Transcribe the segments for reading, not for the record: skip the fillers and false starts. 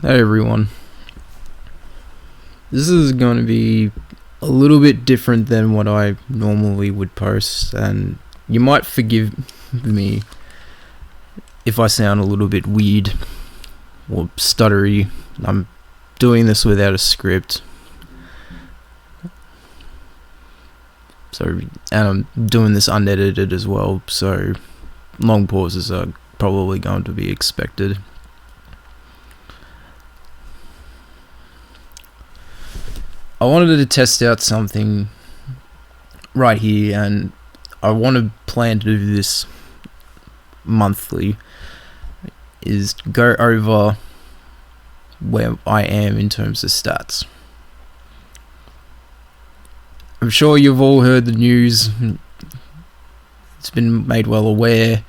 Hey everyone. This is going to be a little bit different than what I normally would post, and you might forgive me if I sound a little bit weird or stuttery. I'm doing this without a script. And I'm doing this unedited as well, so long pauses are probably going to be expected. I wanted to test out something right here, and I want to plan to do this monthly, is go over where I am in terms of stats. I'm sure you've all heard the news. It's been made well aware.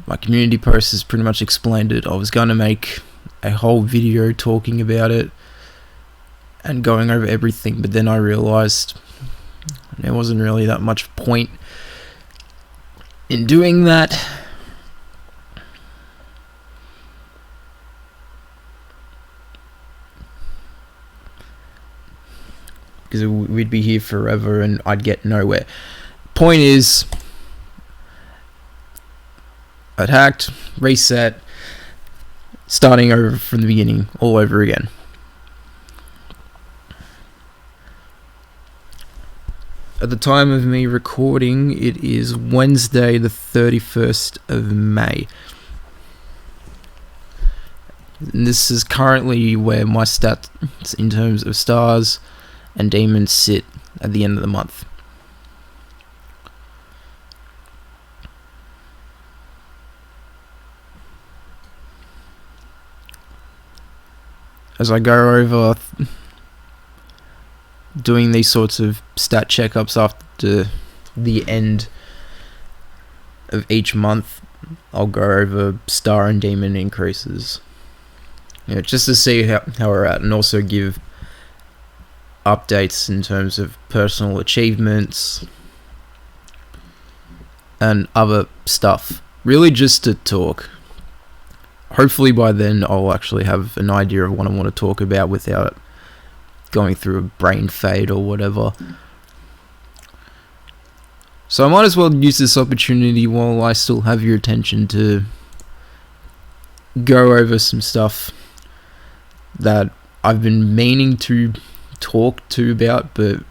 My community post has pretty much explained it. I was going to make a whole video talking about it and going over everything, but then I realized there wasn't really that much point in doing that. Because we'd be here forever and I'd get nowhere. Point is, I'd hacked, reset, starting over from the beginning, all over again. At the time of me recording, it is Wednesday the 31st of May. And this is currently where my stats in terms of stars and demons sit at the end of the month. As I go over doing these sorts of stat checkups after the end of each month, I'll go over star and demon increases, just to see how we're at, and also give updates in terms of personal achievements and other stuff, really just to talk. Hopefully by then I'll actually have an idea of what I want to talk about without going through a brain fade or whatever. So I might as well use this opportunity while I still have your attention to go over some stuff that I've been meaning to talk to about, but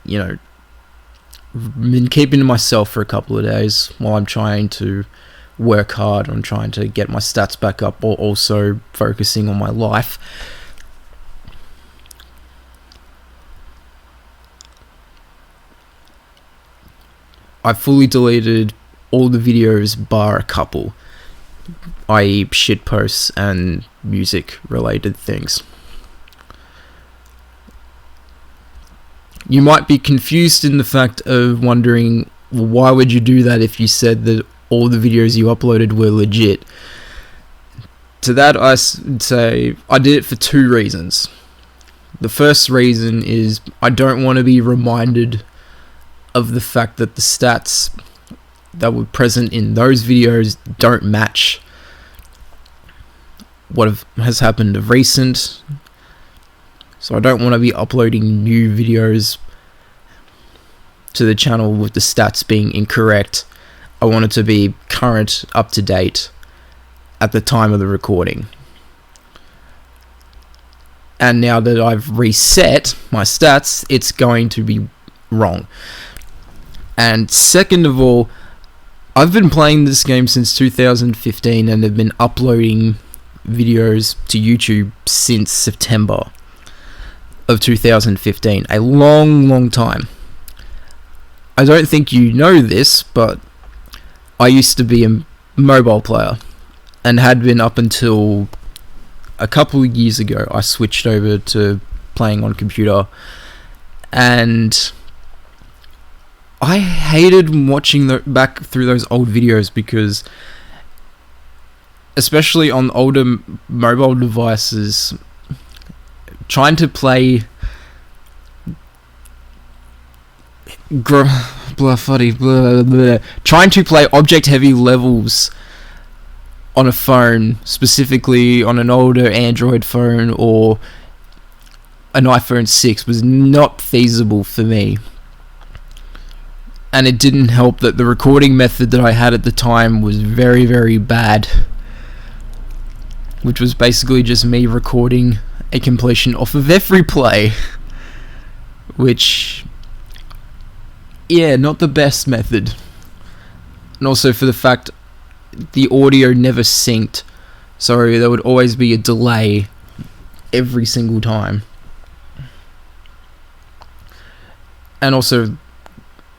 I've been keeping to myself for a couple of days while I'm trying to work hard on trying to get my stats back up, or also focusing on my life. I fully deleted all the videos bar a couple, i.e. shit posts and music related things. You might be confused in the fact of wondering, well, why would you do that if you said that all the videos you uploaded were legit? To that I say I did it for two reasons. The first reason is I don't want to be reminded of the fact that the stats that were present in those videos don't match what has happened of recent. So I don't want to be uploading new videos to the channel with the stats being incorrect. I want it to be current, up to date at the time of the recording. And now that I've reset my stats, it's going to be wrong. And second of all, I've been playing this game since 2015 and have been uploading videos to YouTube since September of 2015. A long time. I don't think you know this, but I used to be a mobile player and had been up until a couple of years ago. I switched over to playing on computer, and I hated watching back through those old videos, because especially on older mobile devices, trying to play trying to play object heavy levels on a phone, specifically on an older Android phone or an iPhone 6, was not feasible for me. And it didn't help that the recording method that I had at the time was very, very bad, which was basically just me recording a completion off of every play, which, yeah, not the best method. And also for the fact the audio never synced, so there would always be a delay every single time. And also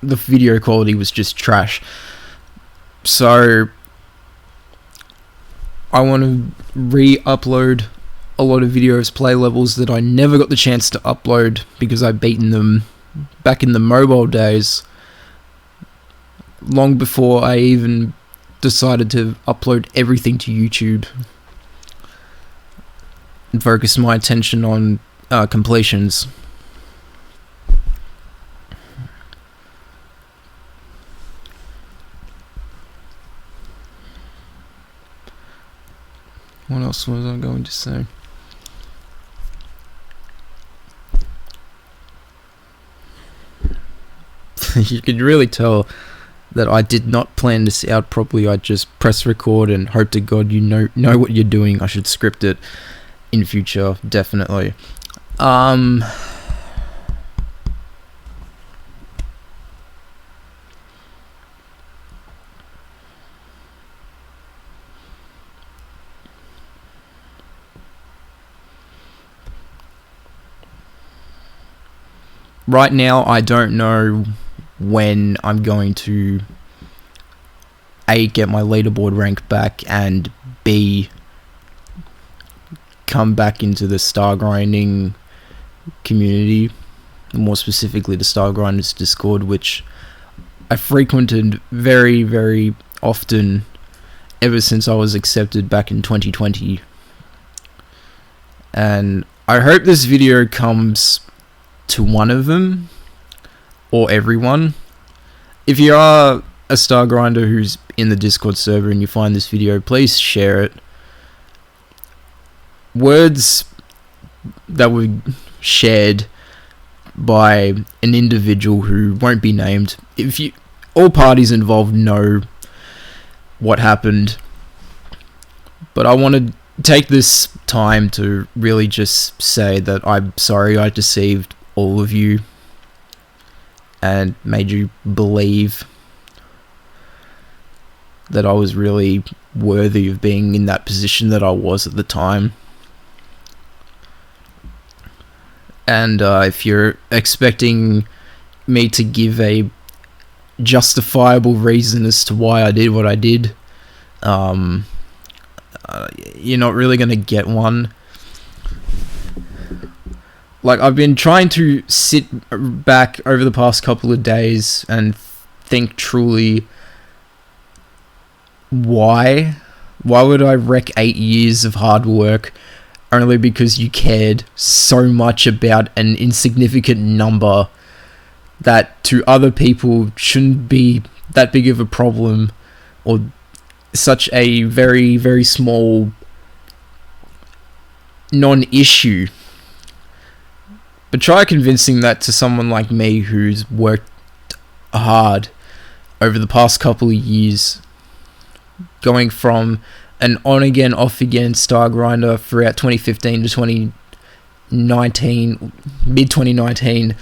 the video quality was just trash. So I want to re-upload a lot of videos, play levels that I never got the chance to upload because I'd beaten them back in the mobile days, long before I even decided to upload everything to YouTube and focus my attention on completions. What else was I going to say? You could really tell that I did not plan this out properly. I just press record and hope to God you know what you're doing. I should script it in future, definitely. Right now, I don't know when I'm going to A, get my leaderboard rank back, and B, come back into the star grinding community, more specifically the Star Grinders Discord, which I frequented very, very often ever since I was accepted back in 2020. And I hope this video comes to one of them, or everyone. If you are a Star Grinder who's in the Discord server and you find this video, please share it. Words that were shared by an individual who won't be named, all parties involved know what happened, but I want to take this time to really just say that I'm sorry I deceived all of you and made you believe that I was really worthy of being in that position that I was at the time. And if you're expecting me to give a justifiable reason as to why I did what I did, you're not really going to get one. Like, I've been trying to sit back over the past couple of days and think truly, why would I wreck 8 years of hard work only because you cared so much about an insignificant number that to other people shouldn't be that big of a problem, or such a very, very small non-issue? But try convincing that to someone like me who's worked hard over the past couple of years, going from an on-again, off-again Star Grinder throughout 2015 to 2019, mid-2019,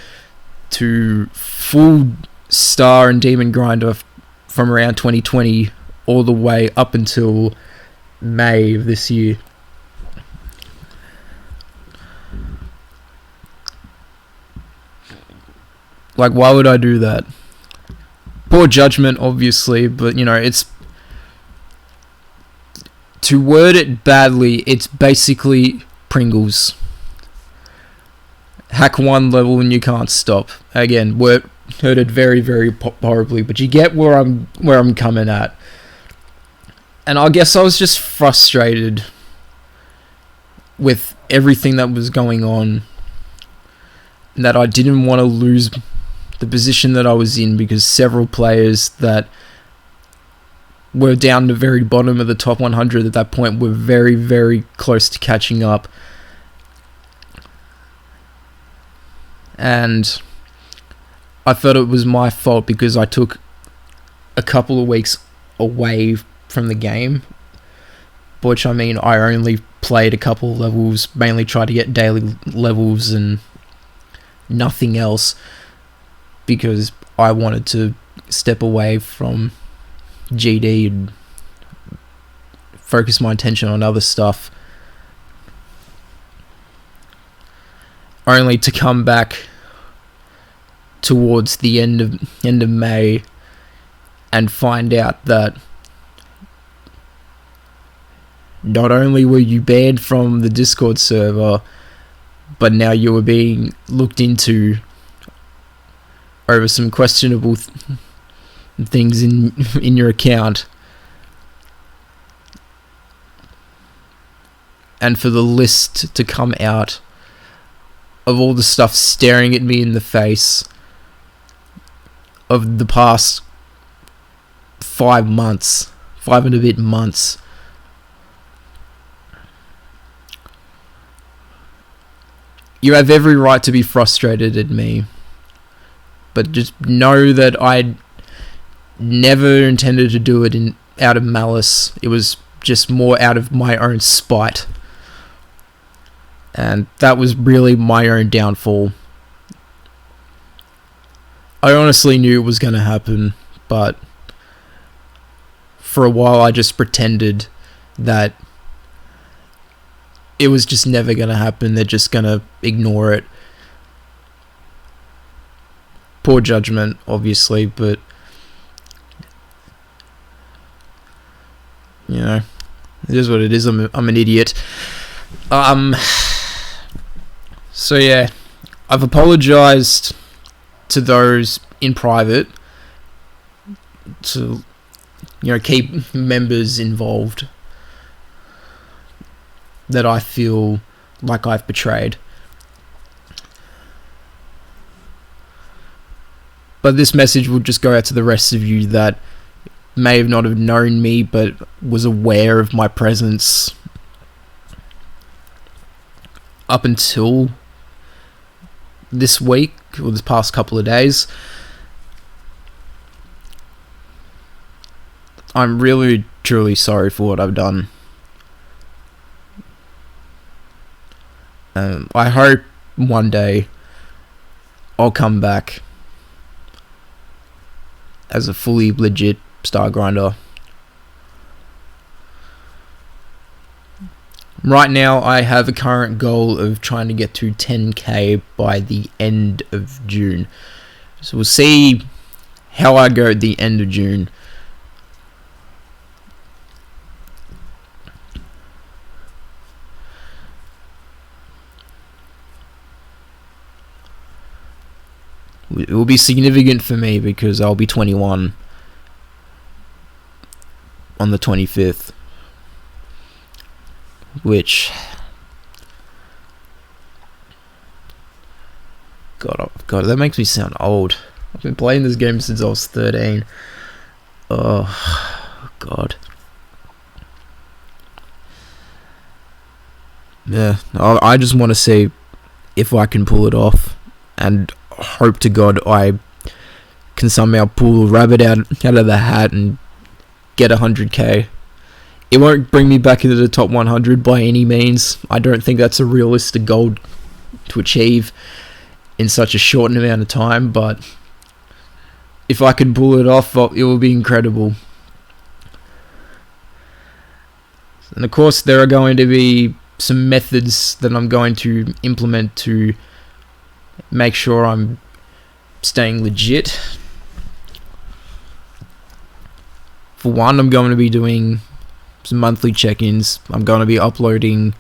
to full Star and Demon Grinder from around 2020 all the way up until May of this year. Like, why would I do that? Poor judgment, obviously, but, it's... To word it badly, it's basically Pringles. Hack one level and you can't stop. Again, heard it very, very horribly, but you get where I'm coming at. And I guess I was just frustrated with everything that was going on, and that I didn't want to lose the position that I was in, because several players that were down the very bottom of the top 100 at that point were very, very close to catching up. And I thought it was my fault because I took a couple of weeks away from the game, which I mean I only played a couple of levels, mainly tried to get daily levels and nothing else, because I wanted to step away from GD and focus my attention on other stuff, only to come back towards the end of May and find out that not only were you banned from the Discord server, but now you were being looked into over some questionable things in your account. And for the list to come out of all the stuff staring at me in the face of the past 5 months, 5 and a bit months. You have every right to be frustrated at me, but just know that I never intended to do it out of malice. It was just more out of my own spite. And that was really my own downfall. I honestly knew it was going to happen, but for a while I just pretended that it was just never going to happen. They're just going to ignore it. Poor judgment, obviously, but you know, it is what it is. I'm an idiot. So yeah, I've apologized to those in private to, you know, keep members involved that I feel like I've betrayed. But this message will just go out to the rest of you that may have not have known me, but was aware of my presence up until this week, or this past couple of days. I'm really, truly sorry for what I've done. I hope one day I'll come back as a fully legit star grinder. Right now, I have a current goal of trying to get to 10k by the end of June. So we'll see how I go at the end of June. It will be significant for me because I'll be 21 on the 25th. Which, God, that makes me sound old. I've been playing this game since I was 13. Oh, God. Yeah, I just want to see if I can pull it off, and hope to God I can somehow pull a rabbit out of the hat and get 100k. It won't bring me back into the top 100 by any means. I don't think that's a realistic goal to achieve in such a short amount of time, but if I can pull it off, it will be incredible. And of course, there are going to be some methods that I'm going to implement to make sure I'm staying legit. For one, I'm going to be doing some monthly check-ins. I'm going to be uploading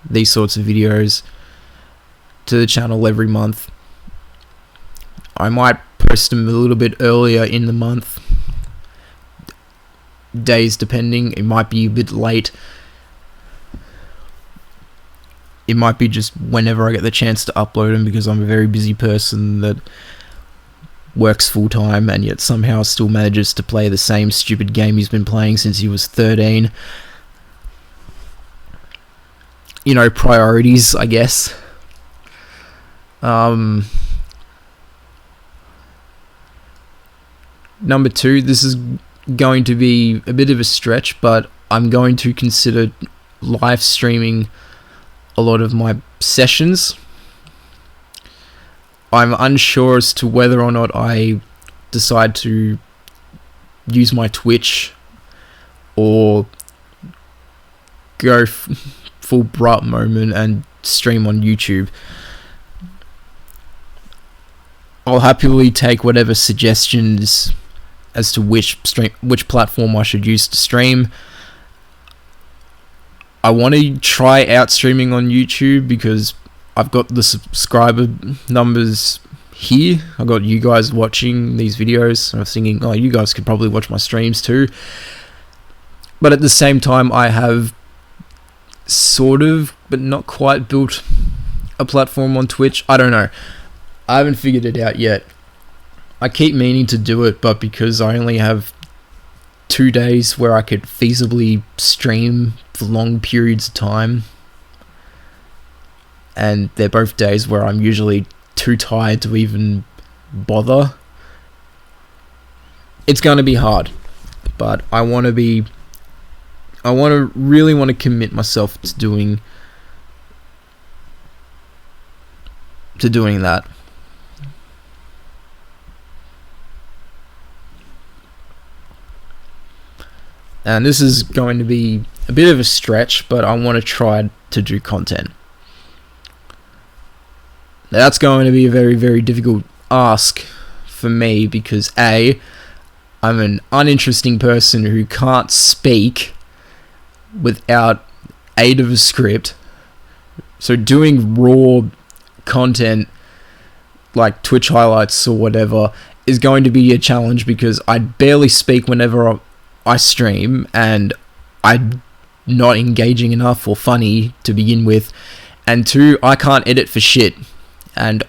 these sorts of videos to the channel every month. I might post them a little bit earlier in the month, days depending. It might be a bit late. It might be just whenever I get the chance to upload them, because I'm a very busy person that works full time and yet somehow still manages to play the same stupid game he's been playing since he was 13. You know, priorities, I guess. Number 2, this is going to be a bit of a stretch, but I'm going to consider live streaming a lot of my sessions. I'm unsure as to whether or not I decide to use my Twitch or go full Brat moment and stream on YouTube. I'll happily take whatever suggestions as to which platform I should use to stream. I want to try out streaming on YouTube because I've got the subscriber numbers here. I've got you guys watching these videos. I was thinking, oh, you guys could probably watch my streams too. But at the same time, I have sort of, but not quite, built a platform on Twitch. I don't know. I haven't figured it out yet. I keep meaning to do it, but because I only have 2 days where I could feasibly stream for long periods of time, and they're both days where I'm usually too tired to even bother, it's going to be hard. But I really want to commit myself to doing that. And this is going to be a bit of a stretch, but I want to try to do content. Now, that's going to be a very, very difficult ask for me because A, I'm an uninteresting person who can't speak without aid of a script. So doing raw content like Twitch highlights or whatever is going to be a challenge because I barely speak whenever I stream, and I'm not engaging enough or funny to begin with, and 2, I can't edit for shit, and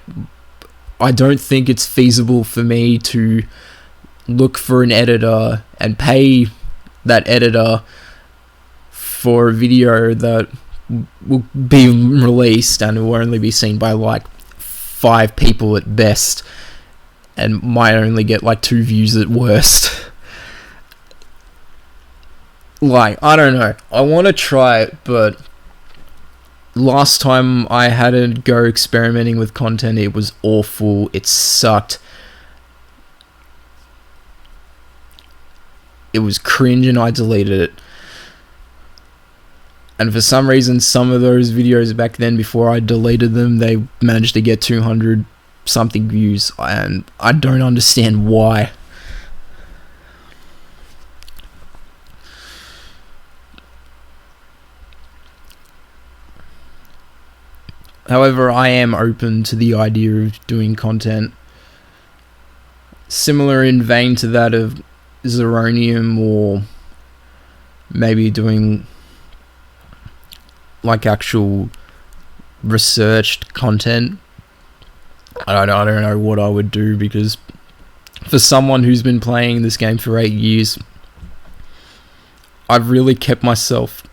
I don't think it's feasible for me to look for an editor and pay that editor for a video that will be released and will only be seen by like 5 people at best and might only get like 2 views at worst. Like, I don't know. I want to try it, but last time I had a go experimenting with content, it was awful. It sucked. It was cringe and I deleted it. And for some reason, some of those videos back then, before I deleted them, they managed to get 200 something views, and I don't understand why. However, I am open to the idea of doing content similar in vein to that of Zeronium, or maybe doing like actual researched content. I don't know what I would do, because for someone who's been playing this game for 8 years, I've really kept myself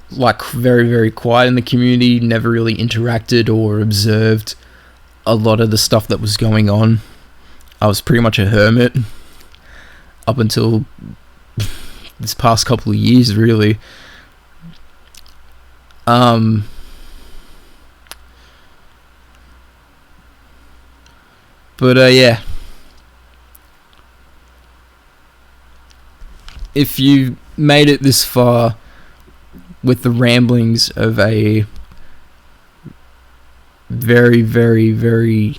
like very, very quiet in the community, never really interacted or observed a lot of the stuff that was going on. I was pretty much a hermit up until this past couple of years, really. Yeah. If you made it this far with the ramblings of a very, very, very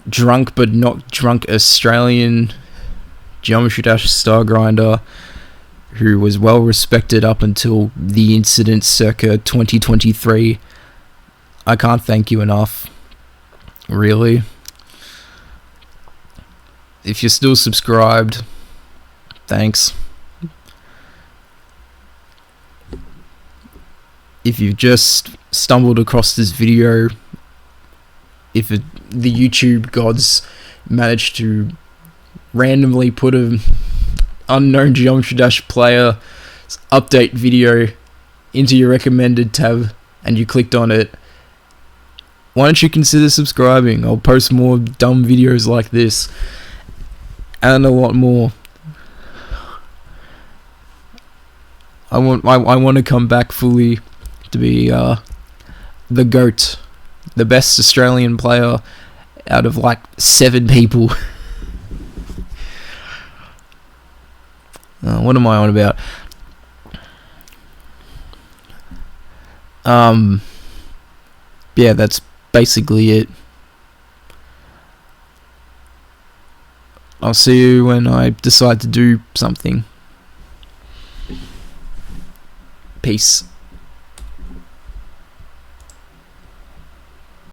drunk but not drunk Australian Geometry Dash star grinder who was well respected up until the incident circa 2023, I can't thank you enough, really. If you're still subscribed, thanks. If you've just stumbled across this video, if the YouTube gods manage to randomly put a unknown Geometry Dash player update video into your recommended tab and you clicked on it, why don't you consider subscribing? I'll post more dumb videos like this and a lot more. I want to come back fully to be the GOAT, the best Australian player out of like 7 people. What am I on about? Yeah, that's basically it. I'll see you when I decide to do something. Peace.